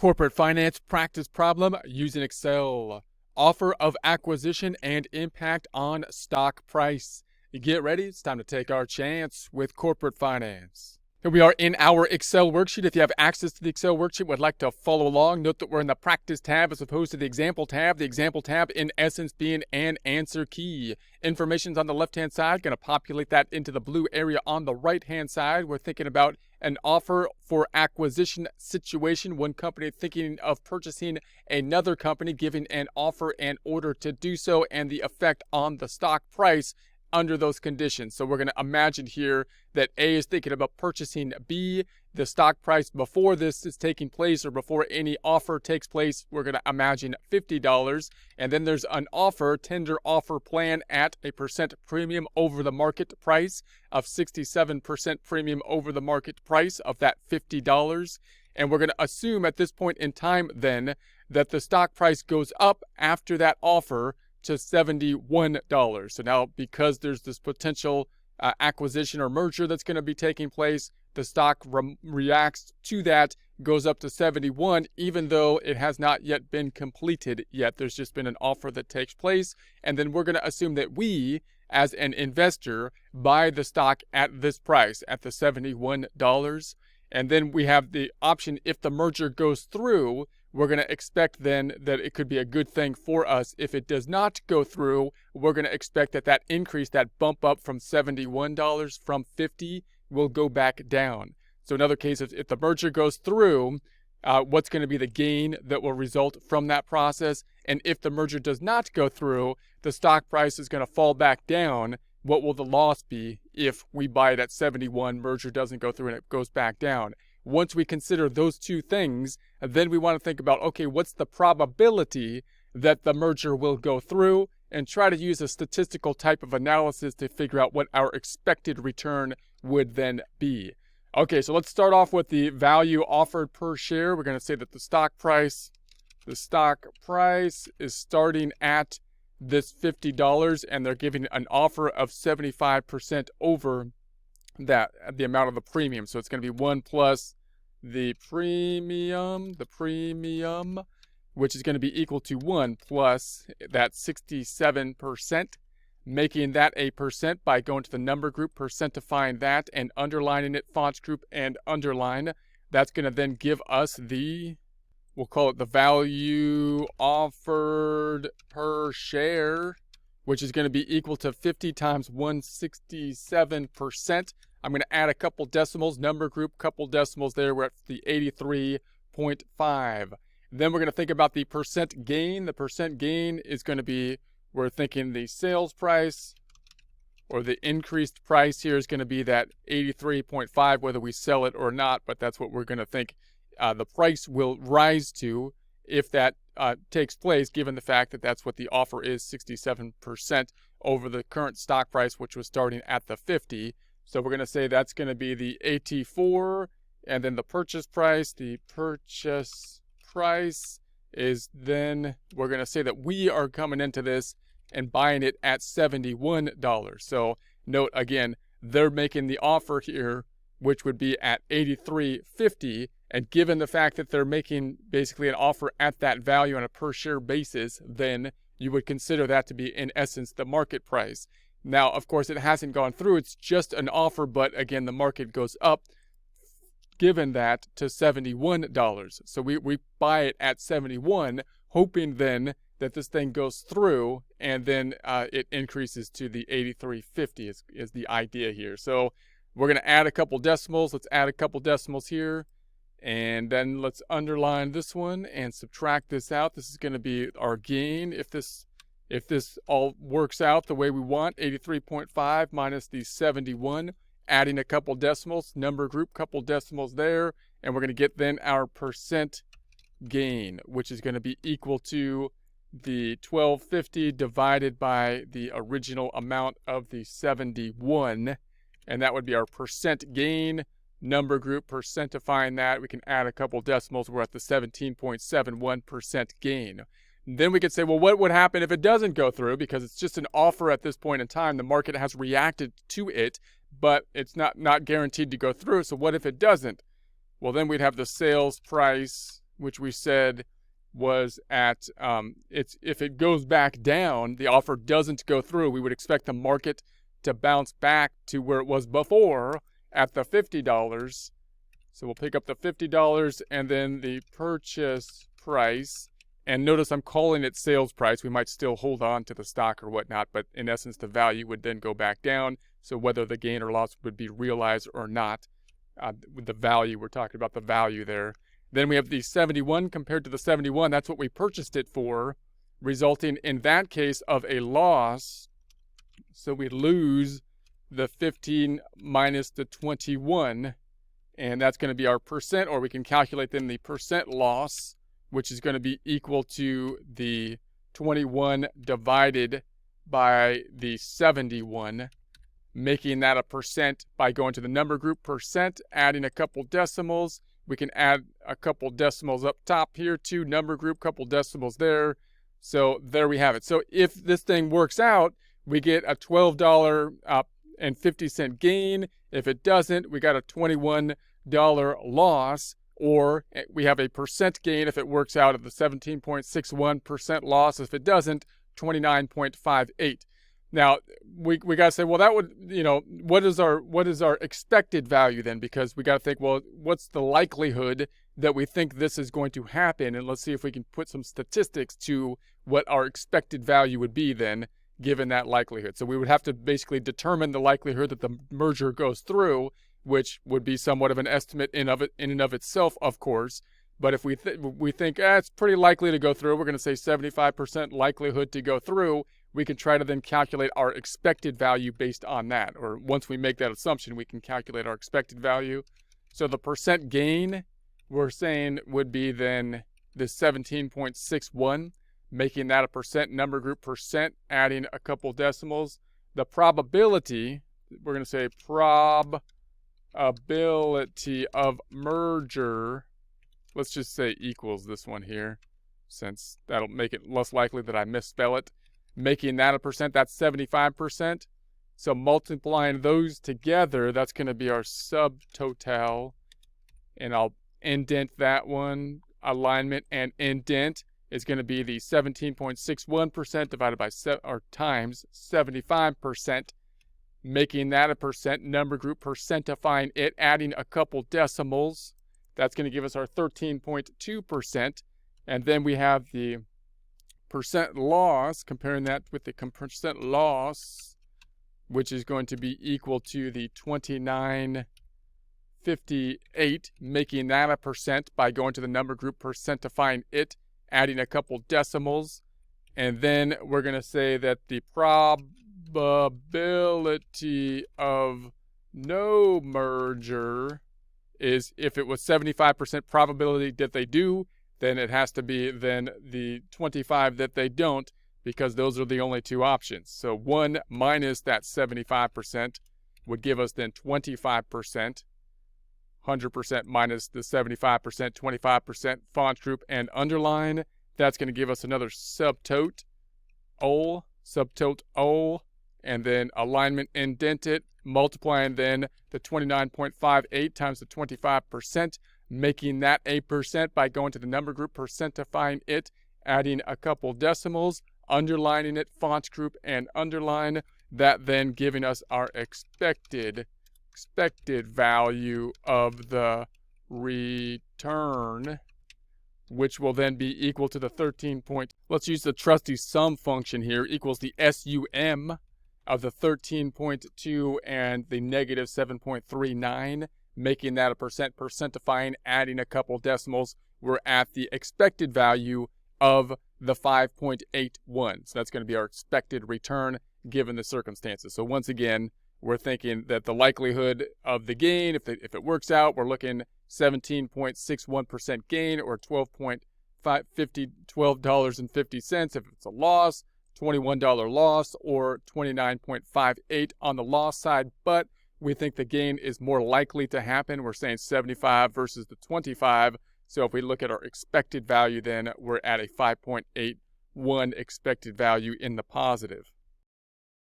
Corporate finance practice problem using Excel. Offer of acquisition and impact on stock price. Get ready, it's time to take our chance with corporate finance. Here we are in our Excel worksheet. If you have access to the Excel worksheet, would like to follow along, note that we're in the practice tab as opposed to the example tab. The example tab, in essence, being an answer key. Information's on the left-hand side, going to populate that into the blue area on the right-hand side. We're thinking about an offer for acquisition situation. One company thinking of purchasing another company, giving an offer in order to do so, and the effect on the stock price under those conditions. So we're going to imagine here that A is thinking about purchasing B. The stock price before this is taking place or before any offer takes place, we're going to imagine $50. And then there's an offer, tender offer plan at a percent premium over the market price of 67% premium over the market price of that $50. And we're going to assume at this point in time then that the stock price goes up after that offer to $71. So now, because there's this potential acquisition or merger that's going to be taking place, the stock reacts to that, goes up to 71, even though it has not yet been completed yet. There's just been an offer that takes place. And then we're going to assume that we, as an investor, buy the stock at this price, at the $71. And then we have the option, if the merger goes through, we're going to expect then that it could be a good thing for us. If it does not go through, we're going to expect that that increase, that bump up from $71 from $50 will go back down. So in other cases, if the merger goes through, what's going to be the gain that will result from that process? And if the merger does not go through, the stock price is going to fall back down. What will the loss be if we buy it at 71, merger doesn't go through and it goes back down? Once we consider those two things, then we want to think about, okay, what's the probability that the merger will go through, and try to use a statistical type of analysis to figure out what our expected return would then be. Okay, so let's start off with the value offered per share. We're going to say that the stock price is starting at this $50, and they're giving an offer of 75% over that, the amount of the premium. So it's going to be 1 plus the premium, which is going to be equal to 1 plus that 67%, making that a percent by going to the number group, percentifying that, and underlining it, fonts group and underline. That's going to then give us the, we'll call it the value offered per share, which is going to be equal to 50 times 167%. I'm going to add a couple decimals, number group, couple decimals there. We're at the 83.5. Then we're going to think about the percent gain. The percent gain is going to be, we're thinking the sales price or the increased price here is going to be that 83.5, whether we sell it or not, but that's what we're going to think the price will rise to if that takes place, given the fact that that's what the offer is, 67% over the current stock price, which was starting at the 50. So we're going to say that's going to be the 84, and then the purchase price. The purchase price is then, we're going to say that we are coming into this and buying it at $71. So note again, they're making the offer here, which would be at $83.50. And given the fact that they're making basically an offer at that value on a per share basis, then you would consider that to be, in essence, the market price. Now, of course, it hasn't gone through. It's just an offer, but again, the market goes up, given that, to $71. So we buy it at 71, hoping then that this thing goes through, and then it increases to the 83.50 is the idea here. So we're going to add a couple decimals. Let's add a couple decimals here. And then let's underline this one and subtract this out. This is going to be our gain. If this all works out the way we want, 83.5 minus the 71, adding a couple decimals, number group, couple decimals there, and we're going to get then our percent gain, which is going to be equal to the 1250 divided by the original amount of the 71, and that would be our percent gain. Number group, percentifying that, we can add a couple decimals. We're at the 17.71% gain. Then we could say, well, what would happen if it doesn't go through? Because it's just an offer at this point in time. The market has reacted to it, but it's not guaranteed to go through. So what if it doesn't? Well, then we'd have the sales price which we said was at, if it goes back down, the offer doesn't go through, we would expect the market to bounce back to where it was before at the $50. So we'll pick up the $50 and then the purchase price. And notice I'm calling it sales price. We might still hold on to the stock or whatnot, but in essence, the value would then go back down. So whether the gain or loss would be realized or not, with the value, we're talking about the value there. Then we have the 71 compared to the 71. That's what we purchased it for, resulting in that case of a loss. So we lose the 15 minus the 21, and that's going to be our percent, or we can calculate then the percent loss, which is going to be equal to the 21 divided by the 71, making that a percent by going to the number group percent, adding a couple decimals. We can add a couple decimals up top here too, number group, couple decimals there. So there we have it. So if this thing works out, we get a $12.50 gain. If it doesn't, we got a $21 loss, or we have a percent gain if it works out at the 17.61% loss. If it doesn't, 29.58. Now we got to say, well, that would, what is our expected value then? Because we got to think, well, what's the likelihood that we think this is going to happen? And let's see if we can put some statistics to what our expected value would be then, given that likelihood. So we would have to basically determine the likelihood that the merger goes through, which would be somewhat of an estimate in and of itself, of course. But if we think it's pretty likely to go through, we're going to say 75% likelihood to go through. We can try to then calculate our expected value based on that. Or once we make that assumption, we can calculate our expected value. So the percent gain, we're saying, would be then the 17.61, making that a percent, number group percent, adding a couple decimals. The probability, we're going to say probability of merger, let's just say equals this one here, since that'll make it less likely that I misspell it. Making that a percent, that's 75%. So multiplying those together, that's going to be our subtotal. And I'll indent that one. Alignment and indent is going to be the 17.61% divided by times 75%, making that a percent, number group percentifying it, adding a couple decimals. That's going to give us our 13.2%. And then we have the percent loss, comparing that with the percent loss, which is going to be equal to the 29.58, making that a percent by going to the number group percentifying it, adding a couple decimals. And then we're going to say that the probability of no merger is, if it was 75% probability that they do, then it has to be then the 25 that they don't, because those are the only two options. So 1 minus that 75% would give us then 25%. 100% minus the 75%, 25% font group and underline. That's going to give us another subtotal, and then alignment indented, multiplying then the 29.58 times the 25%, making that a percent by going to the number group percentifying it, adding a couple decimals, underlining it, font group and underline, that then giving us our expected value of the return, which will then be equal to the 13 point. Let's use the trusty sum function here, equals the SUM of the 13.2 and the negative 7.39, making that a percent, percentifying, adding a couple decimals. We're at the expected value of the 5.81. So that's going to be our expected return given the circumstances. So once again, we're thinking that the likelihood of the gain, if it works out, we're looking 17.61% gain, or $12.50. If it's a loss, $21 loss, or 29.58 on the loss side. But we think the gain is more likely to happen. We're saying 75 versus the 25. So if we look at our expected value, then we're at a 5.81 expected value in the positive.